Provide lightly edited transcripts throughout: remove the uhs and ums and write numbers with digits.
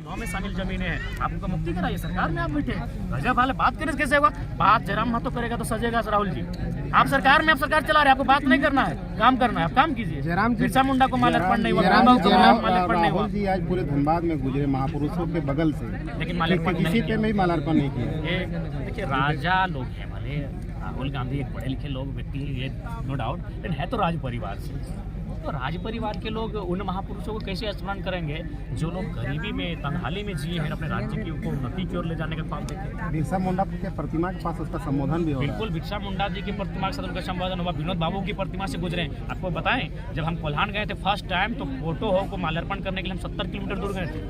गाँव में शामिल जमीनें हैं, आप उनको मुक्ति कराइए, सरकार में आप बैठे। गजब वाले बात करने से कैसे होगा? बात जयराम महतो करेगा तो सजेगा राहुल जी। आप सरकार में, आप सरकार चला रहे हैं, आपको बात नहीं करना है, काम करना है, आप काम कीजिए। बिरसा मुंडा को माल्यार्पण नहीं हुआ, माल्यार्पण नहीं हुआ। राहुल जी आज पूरे धनबाद में गुजरे महापुरुषों के बगल से, लेकिन माल्यार्पण किसी पे भी माल्यार्पण नहीं किया। देखिए राजा लोग हैं भले, राहुल गांधी एक पढ़े लिखे लोग व्यक्ति है, ये नो डाउट, लेकिन है तो राज परिवार से। तो राज परिवार के लोग उन महापुरुषों को कैसे स्मरण करेंगे जो लोग गरीबी में, तंगहाली में जिए हैं, अपने राज्य की उन्नति की ओर ले जाने का काम देते। बिरसा मुंडा के प्रतिमा के पास उसका संबोधन भी हो। बिल्कुल, बिरसा मुंडा जी की प्रतिमा के साथ उनका संबोधन हुआ। विनोद बाबू की प्रतिमा से गुजरे। आपको बताएं, जब हम कोल्हान गए थे फर्स्ट टाइम, तो फोटो हो को माल्यार्पण करने के लिए हम 70 किलोमीटर दूर गए थे।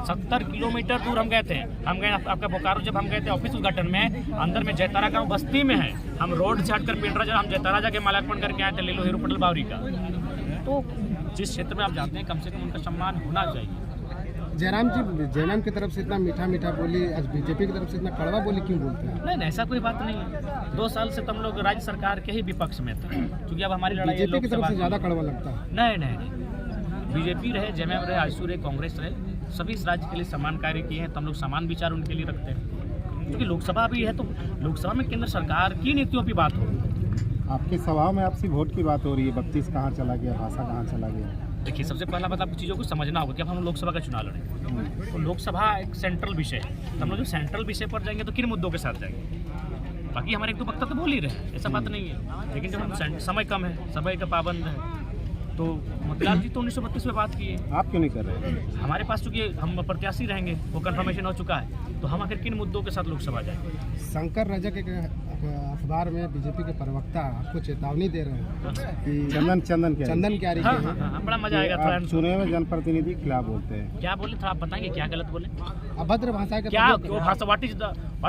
70 किलोमीटर दूर हम गए थे। हम गए आपका बोकारो, जब हम गए थे ऑफिस उद्घाटन में, अंदर में जयतारा गाँव बस्ती में है, हम रोड से हटकर पिंडरा, जब हम जयतारा जाके माल्यार्पण करके आए थे लीलो हीरो पटेल बावरी का। तो जिस क्षेत्र में आप जाते हैं, कम से कम उनका सम्मान होना चाहिए। जयराम जी, जयराम की तरफ से इतना मीठा मीठा बोली, आज बीजेपी की तरफ से इतना कड़वा बोली क्यों बोलते हैं? नहीं, ऐसा कोई बात नहीं है। 2 साल से तुम लोग राज्य सरकार के ही विपक्ष में थे, क्योंकि अब हमारी लड़ाई बीजेपी की तरफ से ज्यादा कड़वा लगता है। नहीं, बीजेपी रहे, जेएमएम रहे, आजसू रहे, कांग्रेस रहे, सभी इस राज्य के लिए समान कार्य किए हैं। तो हम लोग समान विचार उनके लिए रखते हैं, क्योंकि लोकसभा भी है, तो लोकसभा में केंद्र सरकार की नीतियों की बात हो। आपके सभाओं में आपसी वोट की बात हो रही है, 32 कहाँ चला गया, भाषा कहाँ चला गया? देखिए, सबसे पहला बात आपको चीज़ों को समझना होगा कि अब हम लोकसभा का चुनाव लड़ेंगे, तो लोकसभा एक सेंट्रल विषय है। तो हम लोग जो सेंट्रल विषय पर जाएंगे तो किन मुद्दों के साथ जाएंगे? बाकी हमारे एक दो वक्ता तो बोल ही रहे हैं, ऐसा बात नहीं है, लेकिन जब हम समय कम है, समय का पाबंद है, तो मोतीलाल जी तो 1932 में बात किए, आप क्यों नहीं कर रहे? हमारे पास चूंकि हम प्रत्याशी रहेंगे, वो कंफर्मेशन हो चुका है, तो हम आखिर किन मुद्दों के साथ लोकसभा जाएंगे? शंकर रजक के अखबार में बीजेपी के प्रवक्ता आपको चेतावनी दे रहे हैं कि चंदन क्या रही है। हाँ, बड़ा मजा आएगा। थोड़ा चुने हुए जनप्रतिनिधि खिलाफ बोलते हैं, क्या बोले थोड़ा आप बताएंगे, क्या गलत बोले? अभद्र भाषा का क्या वो भाषा, व्हाट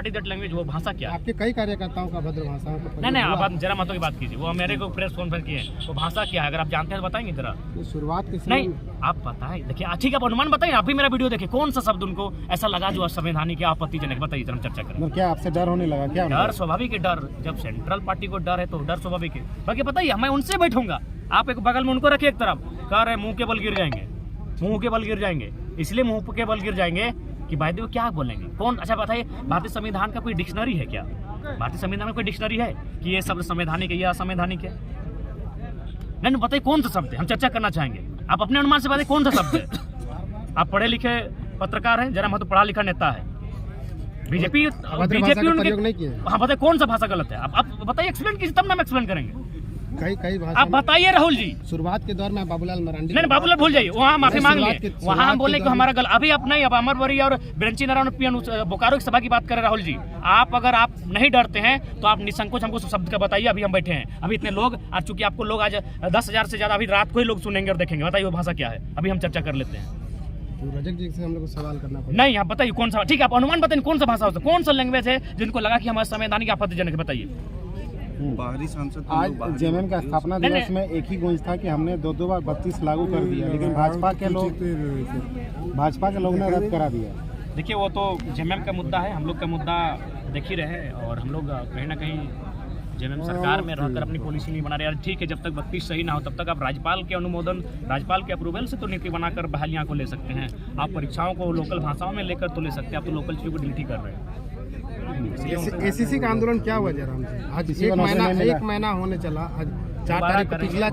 इज दैट लैंग्वेज, वो भाषा क्या? आपके कई कार्यकर्ताओं का अभद्र भाषा। नहीं, आप जरा मतों की बात कीजिए, वो मेरे को प्रेस कॉन्फ्रेंस की है, वो भाषा क्या है? अगर आप जानते हैं तो बताएंगे जरा। शुरुआत के नहीं, आप बताएं, देखिए ठीक है, आप अनुमान बताइए, आप भी मेरा वीडियो देखिए, कौन सा शब्द उनको ऐसा लगा जो असंवैधानिक या आपत्तिजनक, बताइए, हम चर्चा करें। क्या आपसे डर होने लगा क्या? डर स्वाभाविक है, डर जब सेंट्रल पार्टी को डर है तो डर स्वाभाविक है। बाकी बताइए, मैं उनसे बैठूंगा, आप एक बगल में उनको रखिए एक तरफ, कह रहे मुंह के बल गिर जाएंगे, मुंह के बल गिर जाएंगे, इसलिए मुंह के बल गिर जाएंगे कि भाई देखो क्या बोलेंगे, कौन? अच्छा बताइए, भारतीय संविधान का कोई डिक्शनरी है क्या? भारतीय संविधान में कोई डिक्शनरी है कि ये शब्द संवैधानिक है या असंवैधानिक है? नहीं, बताइए कौन सा शब्द है, हम चर्चा करना चाहेंगे। आप अपने अनुमान से बताइए कौन सा शब्द है। आप पढ़े लिखे पत्रकार हैं, जरा महतो पढ़ा लिखा नेता है, बीजेपी उनके, हाँ बताइए कौन सा भाषा गलत है? आप बताइए, एक्सप्लेन कीजिए, तब ना हम एक्सप्लेन करेंगे। कई भाषा आप बताइए राहुल जी। शुरुआत के दौर में बाबूलाल मरांडी, नहीं, बाबूलाल भूल जाइए, वहाँ माफी मांग लिए, वहाँ हम बोले कि हमारा गलत। अभी आप नहीं, अब अमरवरी और बिरंची नारायण पियन बोकारो की सभा की बात करें राहुल जी। आप अगर आप नहीं डरते हैं तो आप निसंकोच हमको शब्द का बताइए। अभी हम बैठे हैं, अभी इतने लोग, आज चूंकि आपको लोग आज 10,000 से ज्यादा अभी रात को ही लोग सुनेंगे और देखेंगे, बताइए वो भाषा क्या है? अभी हम चर्चा कर लेते हैं। रजक जी से हम लोग को सवाल करना पड़ेगा। नहीं, आप बताइए कौन सा, ठीक है, आप अनुमान बताइए कौन सा भाषा होता है, कौन सा लैंग्वेज है जिनको लगा कि हमारे संवैधानिक आपत्तिजनक, बताइए। बाहरी सांसद आज जेएमएम का स्थापना दिवस में एक ही गूंज था कि हमने 2 बार 32 लागू कर दिया, लेकिन भाजपा के लोग ने रद्द करा दिया। देखिए, वो तो जेएमएम का मुद्दा है, हम लोग का मुद्दा देख ही रहे, और हम लोग कहीं ना कहीं जेएमएम सरकार में रहकर अपनी पॉलिसी नहीं बना रहे। यार ठीक है, जब तक 32 सही ना हो तब तक आप राज्यपाल के अनुमोदन, राज्यपाल के अप्रूवल से तो नीति बनाकर बहालियाँ को ले सकते हैं। आप परीक्षाओं को लोकल भाषाओं में लेकर तो ले सकते हैं, आप तो लोकल चीज़ों को डिलीट कर रहे हैं। एसीसी का आंदोलन क्या हुआ जयराम जी? आज एक महीना होने चला, आज 4 तारीख, पिछला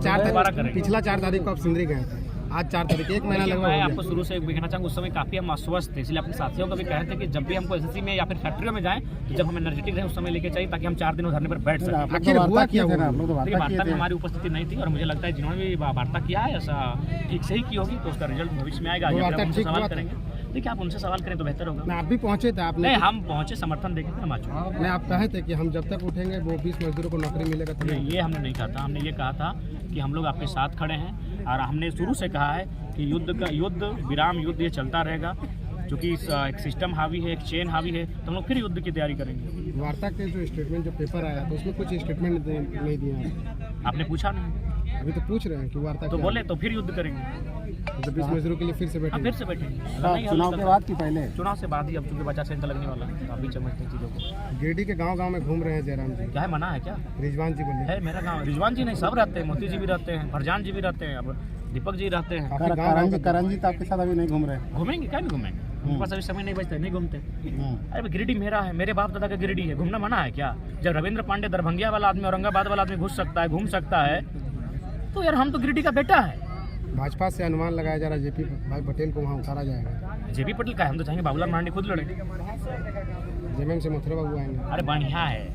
4 तारीख को आप सिंदरी गए थे, आज 4 तारीख, एक महीना लगा। मैं आपको शुरू से कहना चाहूँगा, उस समय काफ़ी हम अस्वस्थ थे, इसलिए अपने साथियों को भी कहे थे कि जब भी हमको एसएससी में या फिर फैक्ट्रियों में जाएं तो जब हम एनर्जेटिक रहे उस समय लेके चाहिए, ताकि हम 4 दिन धरने पर बैठ सकें। आखिर हुआ क्या? वार्ता में हमारी उपस्थिति नहीं थी, और मुझे लगता है जिन्होंने भी वार्ता किया है ऐसा ठीक से ही की होगी, तो उसका रिजल्ट भविष्य में आएगा। सवाल करेंगे, देखिए आप उनसे सवाल करें तो बेहतर होगा। आप भी पहुंचे थे? आपने? नहीं, हम पहुंचे, समर्थन देखे थे, हम आ चुके। नहीं, आप कहे थे कि हम जब तक उठेंगे वो 20 मजदूरों को नौकरी मिलेगा। तो ये हमने नहीं कहा था, हमने ये कहा था कि हम लोग आपके साथ खड़े हैं, और हमने शुरू से कहा है कि युद्ध विराम युद्ध ये चलता रहेगा, क्योंकि एक सिस्टम हावी है, एक चेन हावी है, तो हम लोग फिर युद्ध की तैयारी करेंगे। वार्ता के जो स्टेटमेंट, जो पेपर आया तो उसमें कुछ स्टेटमेंट नहीं दिया, आपने पूछा नहीं। अभी तो पूछ रहे हैं कि वार्ता तो क्या बोले तो फिर युद्ध करेंगे। है। तो 20 मजदूरों के लिए फिर से हाँ बैठे फिर से बैठेंगे। अगर नहीं चुनाव के बाद की पहले चुनाव से बाद ही, अब चूंकि बचा सेंटर लगने वाला है तो अभी समझते हैं चीज़ों को। गिरिडीह के गांव-गांव में घूम रहे हैं जयराम जी। क्या है, मना है क्या? रिजवान जी बोले है मेरा गाँव, रिजवान जी नहीं सब रहते हैं, मोती जी भी रहते हैं, फरजान जी भी रहते हैं, अब दीपक जी रहते हैं। काफी गाँव करण जी तो आपके साथ अभी नहीं घूम रहे। घूमेंगे, क्या भी घूमेंगे, उनके पास अभी समय नहीं बचता है, नहीं घूमते। अरे भाई, गिरिडीह मेरा है, मेरे बाप दादा का गिरिडीह है, घूमना मना है क्या? जब रविंद्र पांडे दरभंगिया वाला आदमी, औरंगाबाद वाला आदमी घुस सकता है, घूम सकता है, तो यार हम तो गिरिडीह का बेटा है। भाजपा से अनुमान लगाया जा रहा है जेपी भाई पटेल को वहाँ उतारा जाएगा। जेपी पटेल का है, हम तो चाहेंगे बाबूलाल मरांडी खुद लड़े। जेएमएम से मथुरा बाबू आएंगे। अरे बढ़िया है,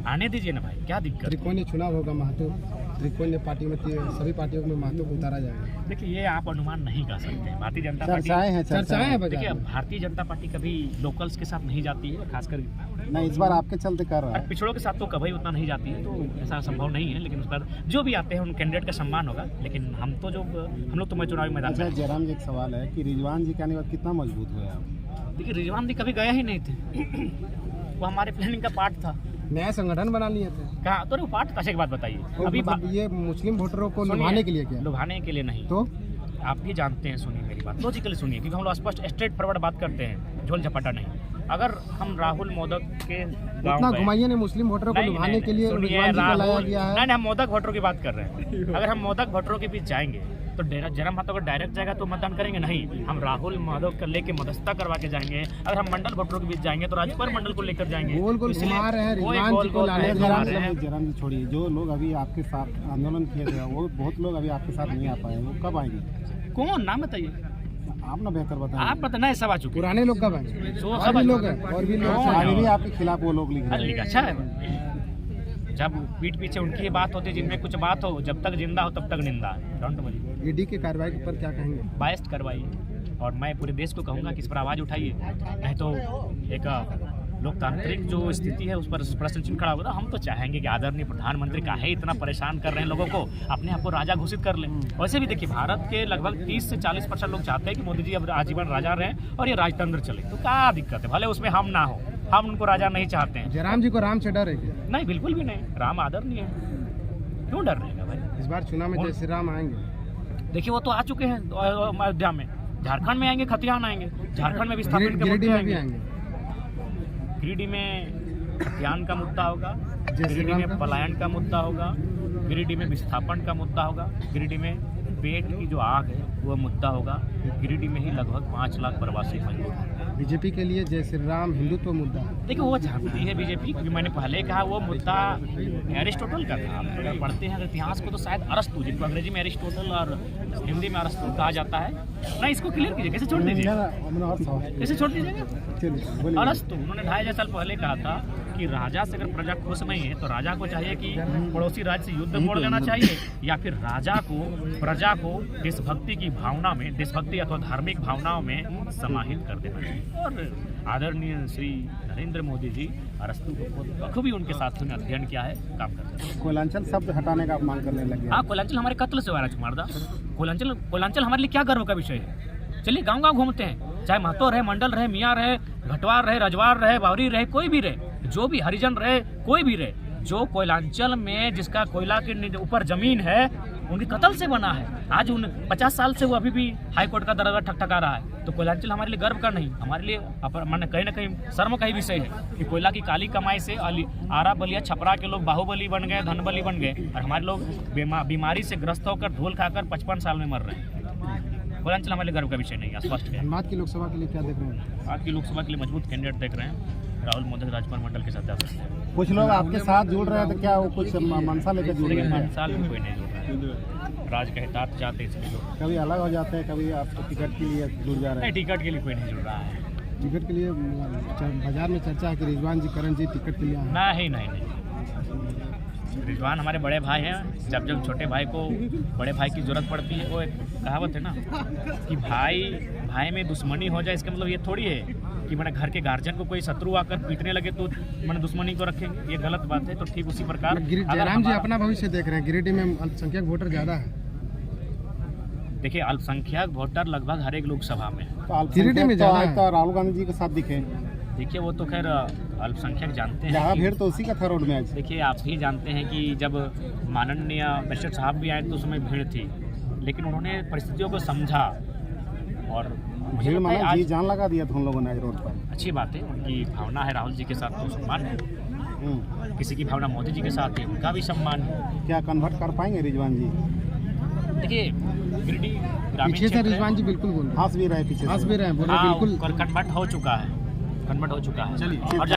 आने दीजिए ना भाई, क्या दिक्कत? त्रिकोणीय चुनाव होगा, महतो त्रिकोणीय पार्टी में सभी पार्टियों में महतो को उतारा जाएगा। देखिए, ये आप अनुमान नहीं कर सकते हैं। भारतीय जनता पार्टी, चर्चाएं हैं देखिए, बाजार में। भारतीय जनता पार्टी कभी लोकल्स के साथ नहीं जाती है, खासकर नहीं, इस बार आपके चलते कर रहा और है। पिछड़ों के साथ तो कभी उतना नहीं जाती है, तो ऐसा संभव नहीं है। लेकिन उस पर जो भी आते हैं उन कैंडिडेट का सम्मान होगा। लेकिन हम लोग तो मैं चुनावी मैदान अच्छा में। जयराम जी, एक सवाल है कि रिजवान जी के आने के बाद कितना मजबूत हुए आप? देखिए, रिजवान जी कभी गया ही नहीं थे। वो हमारे प्लानिंग का पार्ट था। नया संगठन बना लिए थे। कहा तो वो पार्ट था। एक बात बताइए, और अभी मतलब ये मुस्लिम वोटरों को सुनिए, लुभाने के लिए क्या? लुभाने के लिए नहीं, तो आप भी जानते हैं, सुनिए मेरी बात, लॉजिकली सुनिए, क्योंकि हम लोग स्पष्ट स्ट्रेट फॉरवर्ड बात करते हैं, झोल झपटा नहीं। अगर हम राहुल मोदक के इतना गाँव घुमाइए ने मुस्लिम वोटरों को लुभाने के लिए सुनिए, रिजवान जी को लाया गया है। नहीं, हम मोदक वोटरों की बात कर रहे हैं। अगर हम मोदक वोटरों के बीच जाएंगे तो जयराम महतो अगर डायरेक्ट जाएगा तो मतदान करेंगे नहीं। हम राहुल माधव को लेके मदस्ता करवा के जाएंगे। अगर हम मंडल वोटरों के बीच जाएंगे तो राजपुर मंडल को लेकर जाएंगे। गोल गोल इसलिए घुमा रहे हैं, वो रिजवान गोल जी को गोल लाने घुमा रहे हैं। जयराम जी छोड़िए, जो लोग अभी आपके साथ आंदोलन किए थे वो बहुत लोग अभी आपके साथ नहीं आ पाए, वो कब आएंगे? कौन, नाम बताइए आप ना बेहतर बताएं। आप, पता नहीं, सब आ चुके पुराने लोग कब आएंगे? हैं। और भी लोग हैं, और भी लोग कौन? अभी भी आपके खिलाफ वो लोग लिख रहे हैं। अच्छा है, जब पीठ पीछे उनकी बात होती है, जिनमें कुछ बात हो, जब तक जिंदा हो तब तक निंदा है। Don't worry. ईडी की कार्रवाई पर क्या कहेंगे? बाइस्ट करवाइए, और मैं पूरे देश को कहूँगा कि इस पर आवाज़ उठाइए, नहीं तो एक लोकतांत्रिक जो स्थिति है उस पर प्रश्न चिन्ह खड़ा होगा। हम तो चाहेंगे कि आदरणीय प्रधानमंत्री काहे इतना परेशान कर रहे हैं लोगों को, अपने आप को राजा घोषित कर लें। वैसे भी देखिए, भारत के लगभग 30 से 40% लोग चाहते हैं कि मोदी जी अब आजीवन राजा रहें और ये राजतंत्र चले। तो क्या दिक्कत है, भले उसमें हम ना हो, हम उनको राजा नहीं चाहते हैं। जयराम जी को राम से डर है क्या? नहीं, बिल्कुल भी नहीं, राम आदरणीय है, क्यों डर रहेगा भाई? इस बार चुनाव में जय श्री राम आएंगे। देखिए, वो तो आ चुके हैं अयोध्या में, झारखंड में आएंगे, खतियान आएंगे, झारखंड में विस्थापन के गिरिडीह मुद्दे में भी आएंगे। आएंगे। गिरिडीह में खतियान का मुद्दा होगा, जय श्री गिरिडीह राम में का? पलायन का मुद्दा होगा, गिरिडीह में विस्थापन का मुद्दा होगा, गिरिडीह में पेट की जो आग है वो मुद्दा होगा। गिरिडीह में ही लगभग 5 लाख प्रवासी मजदूर हैं। बीजेपी के लिए जय श्री राम हिंदुत्व मुद्दा है। देखिए, वो जानती है बीजेपी, क्योंकि मैंने पहले कहा वो मुद्दा एरिस्टोटल का था। आप अगर पढ़ते हैं इतिहास को तो शायद अरस्तु, जिनको अंग्रेजी में एरिस्टोटल और हिंदी में अरस्तु कहा जाता है। नहीं, इसको क्लियर कीजिए, कैसे छोड़ दीजिए, कैसे छोड़ दीजिएगा? अरस्तु, उन्होंने 2500 साल पहले कहा था कि राजा से अगर प्रजा खुश नहीं है तो राजा को चाहिए कि पड़ोसी राज्य से युद्ध मोड़ लेना चाहिए, या फिर राजा को प्रजा को देशभक्ति की भावना में, देशभक्ति अथवा धार्मिक भावनाओं में समाहित कर देना चाहिए। और आदरणीय श्री नरेंद्र मोदी जी अरस्तु को बखूबी उनके साथियों ने अध्ययन किया है, काम करते हैं। कोयलांचल शब्द हटाने का आप मांग करने लगे। हाँ, कोयलांचल हमारे कत्ल से वारा मारदा। कोयलांचल हमारे लिए क्या गर्व का विषय है? चलिए गांव गांव घूमते हैं, चाहे महतो रहे, मंडल रहे, मियाँ रहे, घटवार रहे, रजवार रहे, बावरी रहे, कोई भी रहे, जो भी हरिजन रहे, कोई भी रहे, जो कोयलांचल में जिसका कोयला के ऊपर जमीन है उनकी कत्ल से बना है। आज उन 50 साल से वो अभी भी हाई कोर्ट का दरवाजा ठकठका रहा है। तो कोयलांचल हमारे लिए गर्व का नहीं, हमारे लिए माने कहीं ना कहीं शर्म का ही विषय है कि कोयला की काली कमाई से आरा बलिया छपरा के लोग बाहुबली बन गए, धनबली बन गए, और हमारे लोग बीमारी से ग्रस्त होकर धूल खाकर 55 साल में मर रहे हैं। कोयलांचल हमारे लिए गर्व का विषय नहीं है, स्पष्ट है। धनबाद की लोकसभा के लिए क्या देख रहे हैं? आज की लोकसभा के लिए मजबूत कैंडिडेट देख रहे हैं, राहुल मोदी राजपुर मंडल के साथ जा सकते हैं। कुछ लोग आपके साथ जुड़ रहे हैं, तो क्या वो कुछ मनसा लेकर जुड़ रहे लेकिन हैं? 5 साल में कोई नहीं जुड़ रहा है, राज के हितार्थ चाहते इसलिए जुड़ रहे हैं। कभी अलग हो जाते हैं, कभी आपको टिकट के लिए जुड़ जा रहे नहीं, हैं। टिकट के लिए कोई नहीं जुड़ रहा है। टिकट के लिए बाजार में चर्चा है कि रिजवान जी, करण जी टिकट के लिए आए हैं। नहीं, रिजवान हमारे बड़े भाई हैं। जब जब छोटे भाई को बड़े भाई की जरूरत पड़ती है, वो एक कहावत है ना कि भाई में दुश्मनी हो जाए, इसका मतलब ये थोड़ी है कि मैंने घर के गार्जियन को कोई शत्रु आकर पीटने लगे तो मैंने दुश्मनी को रखेंगे, ये गलत बात है। तो ठीक उसी प्रकार जयराम जी अपना भविष्य देख रहे हैं, गिरिडीह में अल्पसंख्यक वोटर ज़्यादा है। देखिए, अल्पसंख्यक वोटर लगभग हर एक लोकसभा में है। तो गिरिडीह में ज़्यादा है, तो राहुल गांधी जी के साथ दिखे। देखिए, वो तो खैर अल्पसंख्यक जानते हैं यहाँ कि- भीड़ तो उसी का था रोड में आज। देखिए आप भी जानते हैं कि जब माननीय बैरिस्टर साहब भी आए तो उस समय भीड़ थी, लेकिन उन्होंने परिस्थितियों को समझा और मुझे भीड़ लगता है माना जी आज जान लगा दिया था उन लोगों ने आज रोड पर। अच्छी बात है, उनकी भावना है, राहुल जी के साथ तो सम्मान है, किसी की भावना मोदी जी के साथ है उनका भी सम्मान है। क्या कन्वर्ट कर पाएंगे रिजवान जी? देखिए गिरिडीह ग्रामीण पीछे से क्षेत्र है। रिजवान जी बिल्कुल बोल हंस भी रहे पीछे से। हंस भी रहे हैं, बोल रहे हाँ, बिल्कुल कन्वर्ट हो चुका है, कन्वर्ट हो चुका है। चलिए। और